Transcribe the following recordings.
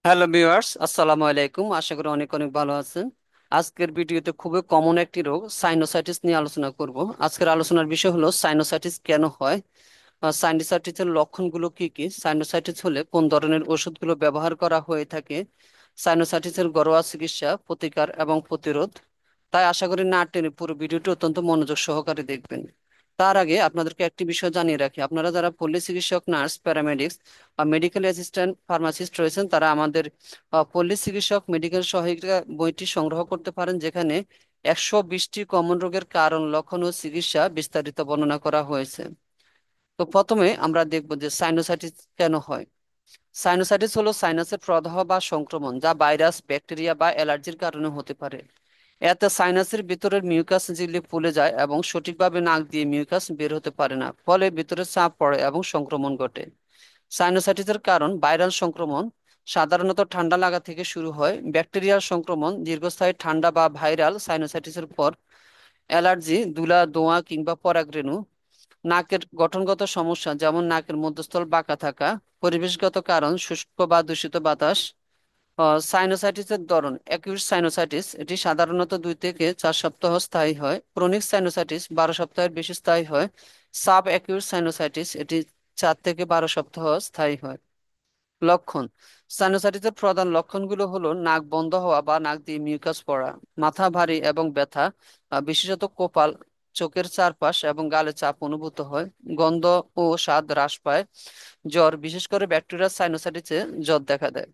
Hello viewers, আসসালামু আলাইকুম। আশা করি অনেক অনেক ভালো আছেন। আজকের ভিডিওতে খুবই কমন একটি রোগ সাইনোসাইটিস নিয়ে আলোচনা করব। আজকের আলোচনার বিষয় হলো সাইনোসাইটিস কেন হয়, সাইনোসাইটিসের লক্ষণগুলো কি কি, সাইনোসাইটিস হলে কোন ধরনের ওষুধগুলো ব্যবহার করা হয়ে থাকে, সাইনোসাইটিসের ঘরোয়া চিকিৎসা, প্রতিকার এবং প্রতিরোধ। তাই আশা করি না টেনে পুরো ভিডিওটি অত্যন্ত মনোযোগ সহকারে দেখবেন। তার আগে আপনাদেরকে একটি বিষয় জানিয়ে রাখি, আপনারা যারা পল্লী চিকিৎসক, নার্স, প্যারামেডিক্স বা মেডিকেল অ্যাসিস্ট্যান্ট, ফার্মাসিস্ট রয়েছেন, তারা আমাদের পল্লী চিকিৎসক মেডিকেল সহায়িকা বইটি সংগ্রহ করতে পারেন, যেখানে 120টি কমন রোগের কারণ, লক্ষণ ও চিকিৎসা বিস্তারিত বর্ণনা করা হয়েছে। তো প্রথমে আমরা দেখব যে সাইনোসাইটিস কেন হয়। সাইনোসাইটিস হলো সাইনাসের প্রদাহ বা সংক্রমণ, যা ভাইরাস, ব্যাকটেরিয়া বা অ্যালার্জির কারণে হতে পারে। এতে সাইনাসের ভিতরের মিউকাস ঝিল্লি ফুলে যায় এবং সঠিকভাবে নাক দিয়ে মিউকাস বের হতে পারে না, ফলে ভিতরে চাপ পড়ে এবং সংক্রমণ ঘটে। সাইনোসাইটিসের কারণ ভাইরাল সংক্রমণ, সাধারণত ঠান্ডা লাগা থেকে শুরু হয়। ব্যাকটেরিয়াল সংক্রমণ, দীর্ঘস্থায়ী ঠান্ডা বা ভাইরাল সাইনোসাইটিসের পর। অ্যালার্জি, ধুলা, ধোঁয়া কিংবা পরাগরেণু। নাকের গঠনগত সমস্যা, যেমন নাকের মধ্যস্থল বাঁকা থাকা। পরিবেশগত কারণ, শুষ্ক বা দূষিত বাতাস। সাইনোসাইটিসের ধরন, অ্যাকিউট সাইনোসাইটিস, এটি সাধারণত 2 থেকে 4 সপ্তাহ স্থায়ী হয়। ক্রনিক সাইনোসাইটিস 12 সপ্তাহের বেশি স্থায়ী হয়। সাব অ্যাকিউট সাইনোসাইটিস, এটি 4 থেকে 12 সপ্তাহ স্থায়ী হয়। লক্ষণ, সাইনোসাইটিসের প্রধান লক্ষণগুলো হলো নাক বন্ধ হওয়া বা নাক দিয়ে মিউকাস পড়া, মাথা ভারী এবং ব্যথা, বিশেষত কপাল, চোখের চারপাশ এবং গালে চাপ অনুভূত হয়। গন্ধ ও স্বাদ হ্রাস পায়। জ্বর, বিশেষ করে ব্যাকটেরিয়াল সাইনোসাইটিসে জ্বর দেখা দেয়।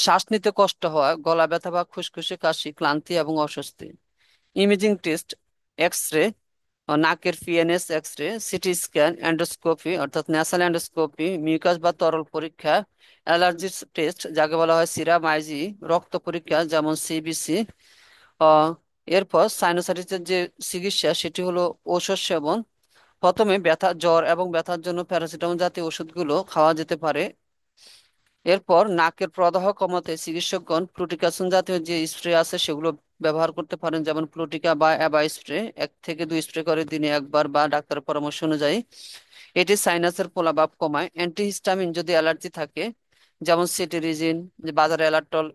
শ্বাস নিতে কষ্ট হওয়া, গলা ব্যথা বা খুসখুসে কাশি, ক্লান্তি এবং অস্বস্তি। ইমেজিং টেস্ট, এক্স রে, নাকের PNS X ray, CT scan, endoscopy অর্থাৎ ন্যাসাল এন্ডোস্কোপি, মিউকাস বা তরল পরীক্ষা, অ্যালার্জি টেস্ট যাকে বলা হয় সিরাম আইজি, রক্ত পরীক্ষা যেমন সিবিসি। এরপর সাইনোসাইটিসের যে চিকিৎসা সেটি হলো ঔষধ সেবন। প্রথমে ব্যথা, জ্বর এবং ব্যথার জন্য প্যারাসিটামল জাতীয় ওষুধগুলো খাওয়া যেতে পারে। এরপর নাকের প্রদাহ কমাতে চিকিৎসকগণ ফ্লুটিকাসন জাতীয় যে স্প্রে আছে সেগুলো ব্যবহার করতে পারেন, যেমন ফ্লুটিকা বা অ্যাবা স্প্রে, 1 থেকে 2 স্প্রে করে দিনে একবার বা ডাক্তারের পরামর্শ অনুযায়ী। এটি সাইনাসের প্রলাপ কমায়। অ্যান্টিহিস্টামিন যদি অ্যালার্জি থাকে, যেমন সিটিরিজিন, যে বাজারে অ্যালার্টল,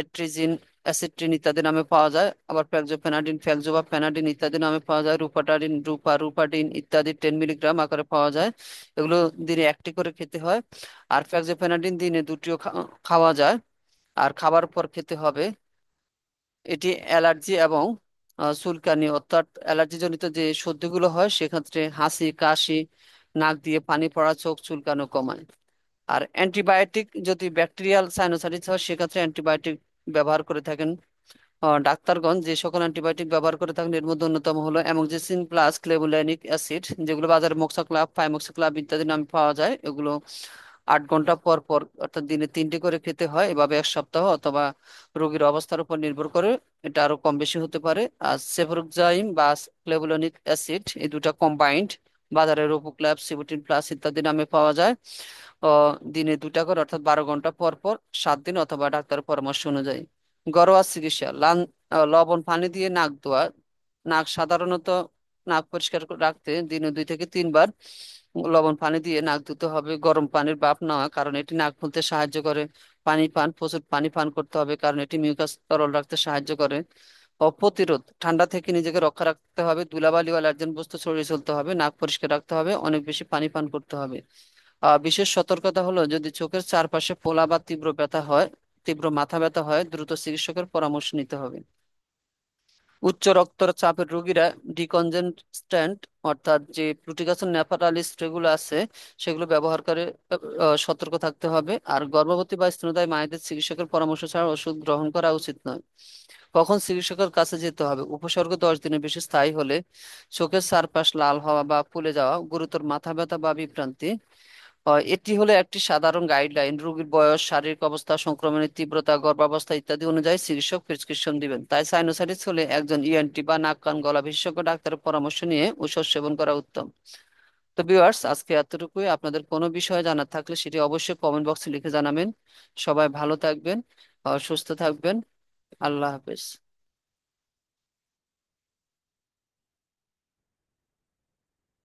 এট্রিজিন, অ্যাসিট্রিন ইত্যাদি নামে পাওয়া যায়। আবার ফ্যাক্সোফেনাডিন, ফ্যাক্সো বা ফেনাডিন ইত্যাদি নামে পাওয়া যায়। রুপাটাডিন, রুপাডিন ইত্যাদি 10 মিলিগ্রাম আকারে পাওয়া যায়। এগুলো দিনে 1টি করে খেতে হয়। আর ফ্যাক্সোফেনাডিন দিনে 2টিও খাওয়া যায়, আর খাবার পর খেতে হবে। এটি অ্যালার্জি এবং চুলকানি অর্থাৎ অ্যালার্জি জনিত যে সর্দিগুলো হয় সেক্ষেত্রে হাঁচি, কাশি, নাক দিয়ে পানি পড়া, চোখ চুলকানো কমায়। আর অ্যান্টিবায়োটিক যদি ব্যাকটেরিয়াল সাইনোসাইটিস হয় সেক্ষেত্রে অ্যান্টিবায়োটিক ব্যবহার করে থাকেন ডাক্তারগণ। যে সকল অ্যান্টিবায়োটিক ব্যবহার করে থাকেন এর মধ্যে অন্যতম হলো অ্যামোক্সিসিলিন প্লাস ক্লেবুলানিক অ্যাসিড, যেগুলো বাজারে মোক্সাক্লাভ, পাইমোক্সাক্লাভ ইত্যাদি নামে পাওয়া যায়। এগুলো 8 ঘন্টা পর পর অর্থাৎ দিনে 3টি করে খেতে হয়, এভাবে 1 সপ্তাহ, অথবা রোগীর অবস্থার উপর নির্ভর করে এটা আরো কম বেশি হতে পারে। আর সেফরোক্সাইম বা ক্লেবুলানিক অ্যাসিড, এই দুটা কম্বাইন্ড বাজারে রোবোক্ল্যাব, সিবুটিন প্লাস ইত্যাদি নামে পাওয়া যায়। দিনে 2টা করে অর্থাৎ 12 ঘন্টা পর পর 7 দিন, অথবা ডাক্তারের পরামর্শ অনুযায়ী। ঘরোয়া চিকিৎসা, লবণ পানি দিয়ে নাক ধোয়া। সাধারণত নাক পরিষ্কার রাখতে দিনে 2 থেকে 3 বার লবণ পানি দিয়ে নাক ধুতে হবে। গরম পানির ভাপ নেওয়া, কারণ এটি নাক খুলতে সাহায্য করে। পানি পান, প্রচুর পানি পান করতে হবে, কারণ এটি মিউকাস তরল রাখতে সাহায্য করে। প্রতিরোধ, ঠান্ডা থেকে নিজেকে রক্ষা রাখতে হবে, ধুলাবালি ও অ্যালার্জেন বস্তু ছড়িয়ে চলতে হবে, নাক পরিষ্কার রাখতে হবে, অনেক বেশি পানি পান করতে হবে। বিশেষ সতর্কতা হলো, যদি চোখের চারপাশে ফোলা বা তীব্র ব্যথা হয়, তীব্র মাথা ব্যথা হয়, দ্রুত চিকিৎসকের পরামর্শ নিতে হবে। উচ্চ রক্তচাপের রোগীরা ডিকনজেস্ট্যান্ট অর্থাৎ যে ফ্লুটিকাসন ন্যাপারালিস যেগুলো আছে সেগুলো ব্যবহার করে সতর্ক থাকতে হবে। আর গর্ভবতী বা স্তন্যদায়ী মায়েদের চিকিৎসকের পরামর্শ ছাড়া ওষুধ গ্রহণ করা উচিত নয়। কখন চিকিৎসকের কাছে যেতে হবে, উপসর্গ 10 দিনের বেশি স্থায়ী হলে, চোখের চারপাশ লাল হওয়া বা ফুলে যাওয়া, গুরুতর মাথা ব্যথা বা বিভ্রান্তি। এটি হলো একটি সাধারণ গাইডলাইন। রোগীর বয়স, শারীরিক অবস্থা, সংক্রমণের তীব্রতা, গর্ভাবস্থা ইত্যাদি অনুযায়ী চিকিৎসক প্রেসক্রিপশন দিবেন। তাই সাইনোসাইটিস হলে একজন ইএনটি বা নাক কান গলা বিশেষজ্ঞ ডাক্তারের পরামর্শ নিয়ে ঔষধ সেবন করা উত্তম। তো ভিউয়ার্স, আজকে এতটুকুই। আপনাদের কোনো বিষয়ে জানার থাকলে সেটি অবশ্যই কমেন্ট বক্সে লিখে জানাবেন। সবাই ভালো থাকবেন, সুস্থ থাকবেন। আল্লাহ হাফেজ।